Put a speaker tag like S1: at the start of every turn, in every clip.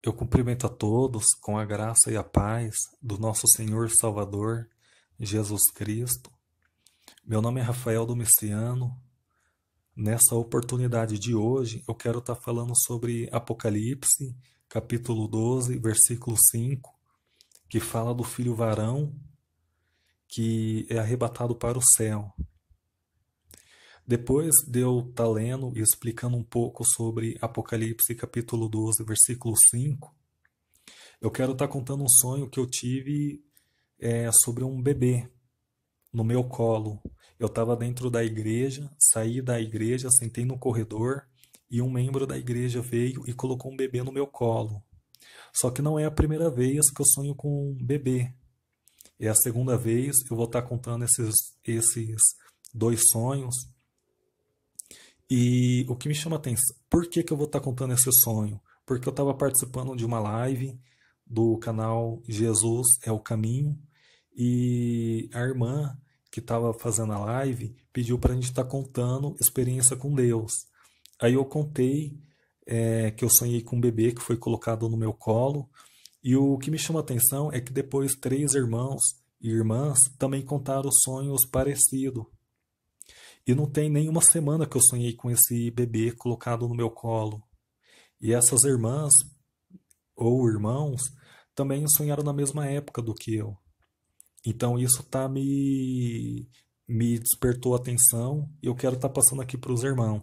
S1: Eu cumprimento a todos com a graça e a paz do nosso Senhor e Salvador, Jesus Cristo. Meu nome é Rafael Domiciano. Nessa oportunidade de hoje, eu quero estar falando sobre Apocalipse, capítulo 12, versículo 5, que fala do filho varão que é arrebatado para o céu. Depois de eu estar lendo e explicando um pouco sobre Apocalipse, capítulo 12, versículo 5, eu quero estar contando um sonho que eu tive sobre um bebê no meu colo. Eu estava dentro da igreja, saí da igreja, sentei no corredor e um membro da igreja veio e colocou um bebê no meu colo. Só que não é a primeira vez que eu sonho com um bebê. É a segunda vez. Eu vou estar contando esses dois sonhos. E o que me chama a atenção, por que eu vou estar contando esse sonho? Porque eu estava participando de uma live do canal Jesus é o Caminho e a irmã que estava fazendo a live pediu para a gente estar contando experiência com Deus. Aí eu contei que eu sonhei com um bebê que foi colocado no meu colo e o que me chama a atenção é que depois três irmãos e irmãs também contaram sonhos parecidos. E não tem nenhuma semana que eu sonhei com esse bebê colocado no meu colo. E essas irmãs ou irmãos também sonharam na mesma época do que eu. Então isso me despertou a atenção e eu quero estar passando aqui para os irmãos.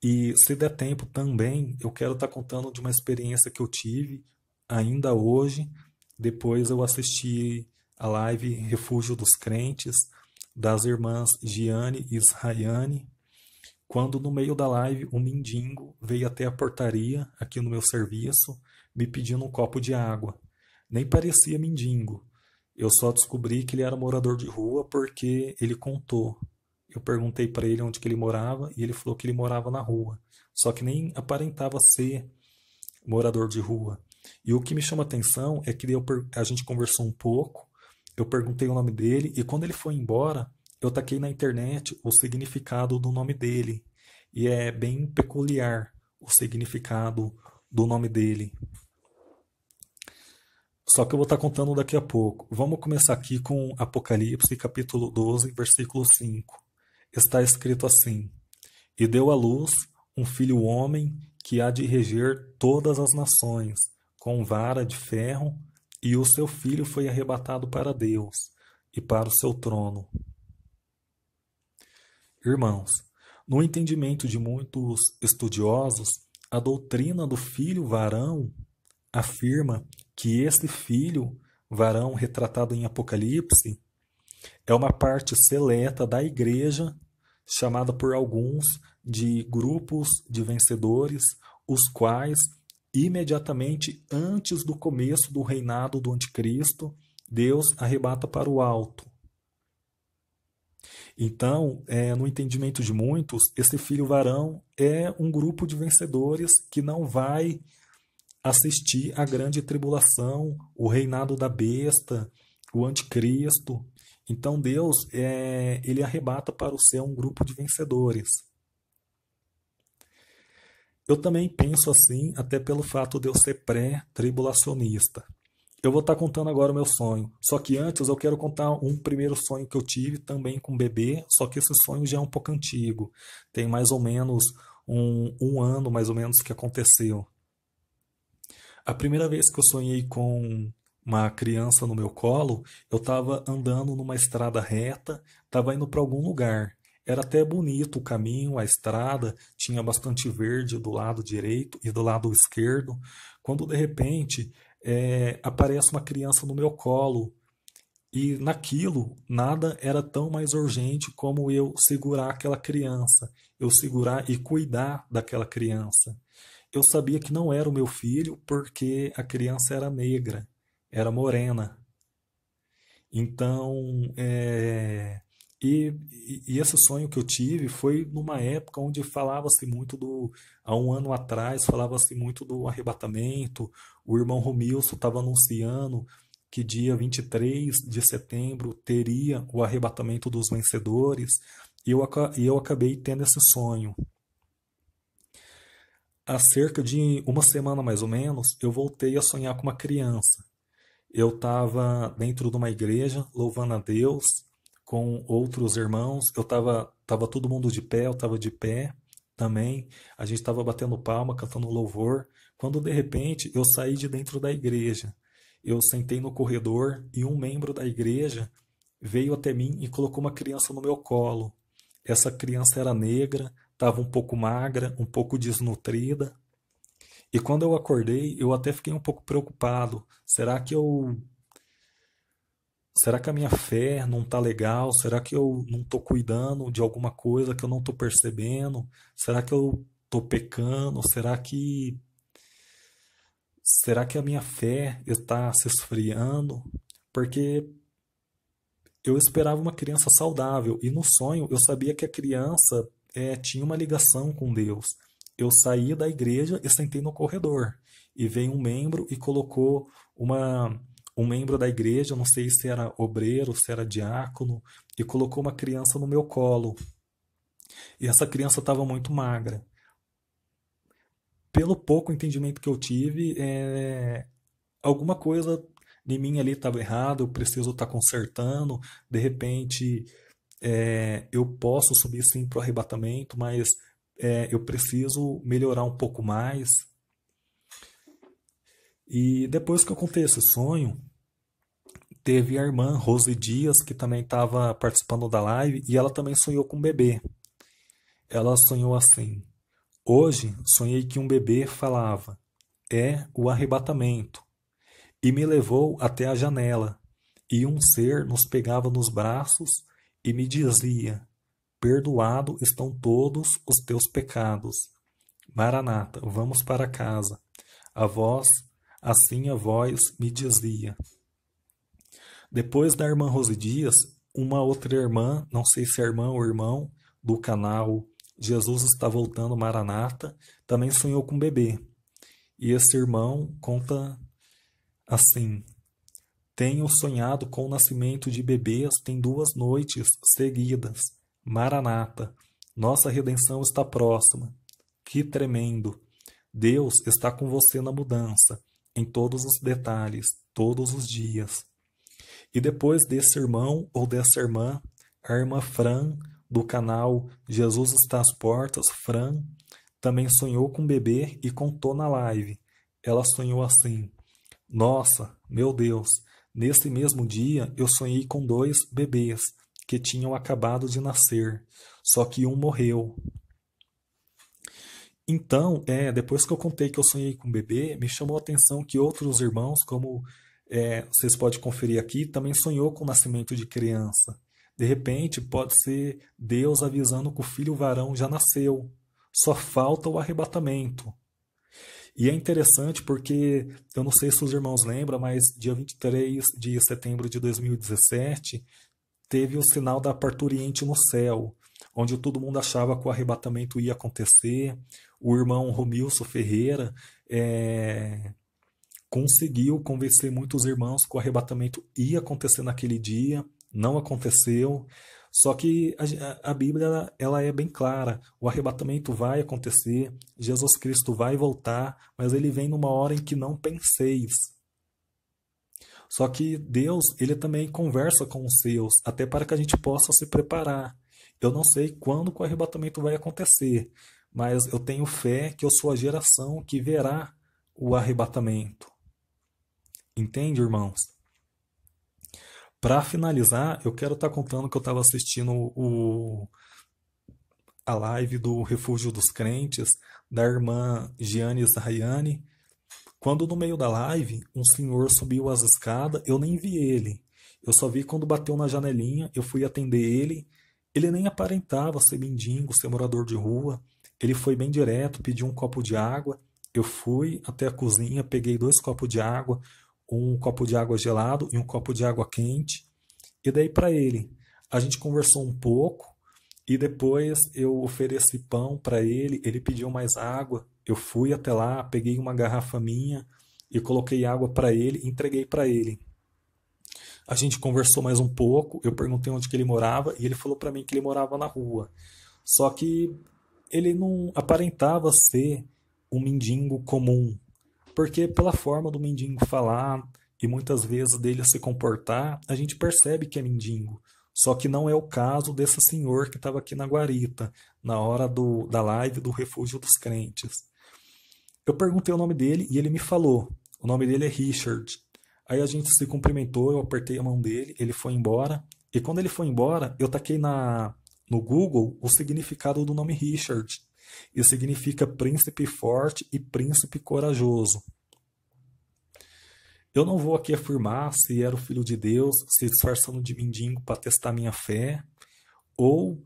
S1: E se der tempo também, eu quero estar contando de uma experiência que eu tive ainda hoje. Depois eu assisti a live Refúgio dos Crentes, das irmãs Giane e Israiane, quando no meio da live um mendigo veio até a portaria aqui no meu serviço me pedindo um copo de água. Nem parecia mendigo. Eu só descobri que ele era morador de rua porque ele contou. Eu perguntei para ele onde que ele morava e ele falou que ele morava na rua. Só que nem aparentava ser morador de rua. E o que me chama a atenção é que a gente conversou um pouco, eu perguntei o nome dele e quando ele foi embora, eu taquei na internet o significado do nome dele. E é bem peculiar o significado do nome dele. Só que eu vou estar contando daqui a pouco. Vamos começar aqui com Apocalipse, capítulo 12, versículo 5. Está escrito assim: E deu à luz um filho homem que há de reger todas as nações, com vara de ferro, e o seu filho foi arrebatado para Deus e para o seu trono. Irmãos, no entendimento de muitos estudiosos, a doutrina do filho varão afirma que esse filho varão retratado em Apocalipse é uma parte seleta da igreja, chamada por alguns de grupos de vencedores, os quais, imediatamente antes do começo do reinado do anticristo, Deus arrebata para o alto. Então, no entendimento de muitos, esse filho varão é um grupo de vencedores que não vai assistir à grande tribulação, o reinado da besta, o anticristo. Então Deus ele arrebata para o céu um grupo de vencedores. Eu também penso assim, até pelo fato de eu ser pré-tribulacionista. Eu vou estar contando agora o meu sonho. Só que antes eu quero contar um primeiro sonho que eu tive também com um bebê, só que esse sonho já é um pouco antigo. Tem mais ou menos um ano, mais ou menos, que aconteceu. A primeira vez que eu sonhei com uma criança no meu colo, eu estava andando numa estrada reta, estava indo para algum lugar. Era até bonito o caminho, a estrada, tinha bastante verde do lado direito e do lado esquerdo, quando de repente aparece uma criança no meu colo. E naquilo, nada era tão mais urgente como eu segurar aquela criança, eu segurar e cuidar daquela criança. Eu sabia que não era o meu filho porque a criança era negra, era morena. Então, e esse sonho que eu tive foi numa época onde falava-se muito há um ano atrás, falava-se muito do arrebatamento. O irmão Romilson estava anunciando que dia 23 de setembro teria o arrebatamento dos vencedores, e eu acabei tendo esse sonho. Há cerca de uma semana mais ou menos, eu voltei a sonhar com uma criança. Eu estava dentro de uma igreja, louvando a Deus, com outros irmãos. Tava todo mundo de pé, eu estava de pé também. A gente estava batendo palma, cantando louvor. Quando de repente eu saí de dentro da igreja. Eu sentei no corredor e um membro da igreja veio até mim e colocou uma criança no meu colo. Essa criança era negra, estava um pouco magra, um pouco desnutrida. E quando eu acordei, eu até fiquei um pouco preocupado. Será que a minha fé não tá legal? Será que eu não tô cuidando de alguma coisa que eu não tô percebendo? Será que eu tô pecando? Será que a minha fé está se esfriando? Porque eu esperava uma criança saudável e no sonho eu sabia que a criança tinha uma ligação com Deus. Eu saí da igreja e sentei no corredor e veio um membro e colocou um membro da igreja, não sei se era obreiro, se era diácono, e colocou uma criança no meu colo. E essa criança estava muito magra. Pelo pouco entendimento que eu tive, alguma coisa em mim ali estava errado, eu preciso estar consertando. De repente, eu posso subir sim para o arrebatamento, mas eu preciso melhorar um pouco mais. E depois que eu contei esse sonho, teve a irmã Rose Dias, que também estava participando da live, e ela também sonhou com um bebê. Ela sonhou assim: hoje sonhei que um bebê falava, é o arrebatamento, e me levou até a janela, e um ser nos pegava nos braços e me dizia, perdoado estão todos os teus pecados. Maranata, vamos para casa. Assim a voz me dizia. Depois da irmã Rose Dias, uma outra irmã, não sei se é irmã ou irmão, do canal Jesus está voltando, Maranata, também sonhou com um bebê. E esse irmão conta assim: tenho sonhado com o nascimento de bebês tem 2 noites seguidas. Maranata, nossa redenção está próxima. Que tremendo! Deus está com você na mudança, em todos os detalhes, todos os dias. E depois desse irmão ou dessa irmã, a irmã Fran, do canal Jesus está às portas, Fran, também sonhou com um bebê e contou na live. Ela sonhou assim: nossa, meu Deus, nesse mesmo dia eu sonhei com 2 bebês que tinham acabado de nascer, só que um morreu. Então, depois que eu contei que eu sonhei com um bebê, me chamou a atenção que outros irmãos, como vocês podem conferir aqui, também sonhou com o nascimento de criança. De repente, pode ser Deus avisando que o filho varão já nasceu. Só falta o arrebatamento. E é interessante porque, eu não sei se os irmãos lembram, mas dia 23 de setembro de 2017, teve o sinal da parturiente no céu, onde todo mundo achava que o arrebatamento ia acontecer. O irmão Romilson Ferreira conseguiu convencer muitos irmãos que o arrebatamento ia acontecer naquele dia, não aconteceu. Só que a Bíblia ela é bem clara, o arrebatamento vai acontecer, Jesus Cristo vai voltar, mas ele vem numa hora em que não penseis. Só que Deus, ele também conversa com os seus, até para que a gente possa se preparar. Eu não sei quando que o arrebatamento vai acontecer, mas eu tenho fé que eu sou a geração que verá o arrebatamento. Entende, irmãos? Para finalizar, eu quero estar contando que eu estava assistindo a live do Refúgio dos Crentes, da irmã Giane Zahayane. Quando no meio da live, um senhor subiu as escadas, eu nem vi ele. Eu só vi quando bateu na janelinha, eu fui atender ele. Ele nem aparentava ser mendigo, ser morador de rua. Ele foi bem direto, pediu um copo de água. Eu fui até a cozinha, peguei 2 copos de água, um copo de água gelado e um copo de água quente, e dei para ele. A gente conversou um pouco e depois eu ofereci pão para ele, ele pediu mais água. Eu fui até lá, peguei uma garrafa minha e coloquei água para ele, entreguei para ele. A gente conversou mais um pouco, eu perguntei onde que ele morava e ele falou para mim que ele morava na rua. Só que ele não aparentava ser um mendigo comum. Porque pela forma do mendigo falar e muitas vezes dele se comportar, a gente percebe que é mendigo. Só que não é o caso desse senhor que estava aqui na guarita, na hora da live do Refúgio dos Crentes. Eu perguntei o nome dele e ele me falou. O nome dele é Richard. Aí a gente se cumprimentou, eu apertei a mão dele, ele foi embora. E quando ele foi embora, eu taquei no Google o significado do nome Richard. E significa príncipe forte e príncipe corajoso. Eu não vou aqui afirmar se era o filho de Deus, se disfarçando de mendigo para testar minha fé, ou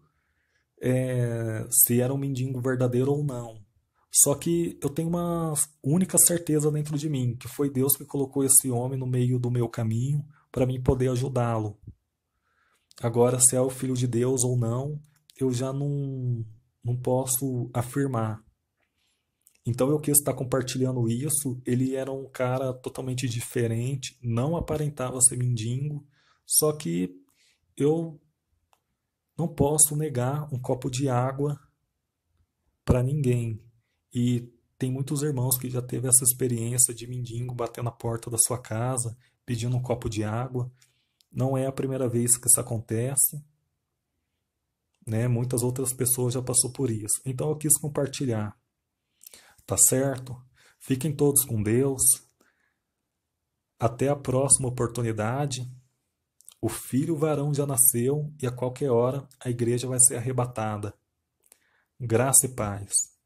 S1: se era um mendigo verdadeiro ou não. Só que eu tenho uma única certeza dentro de mim, que foi Deus que colocou esse homem no meio do meu caminho para mim poder ajudá-lo. Agora, se é o filho de Deus ou não, eu já não posso afirmar. Então eu quis estar compartilhando isso. Ele era um cara totalmente diferente, não aparentava ser mendigo, só que eu não posso negar um copo de água para ninguém. E tem muitos irmãos que já teve essa experiência de mendigo bater na porta da sua casa, pedindo um copo de água. Não é a primeira vez que isso acontece, né? Muitas outras pessoas já passou por isso. Então eu quis compartilhar. Tá certo? Fiquem todos com Deus. Até a próxima oportunidade. O filho varão já nasceu e a qualquer hora a igreja vai ser arrebatada. Graça e paz.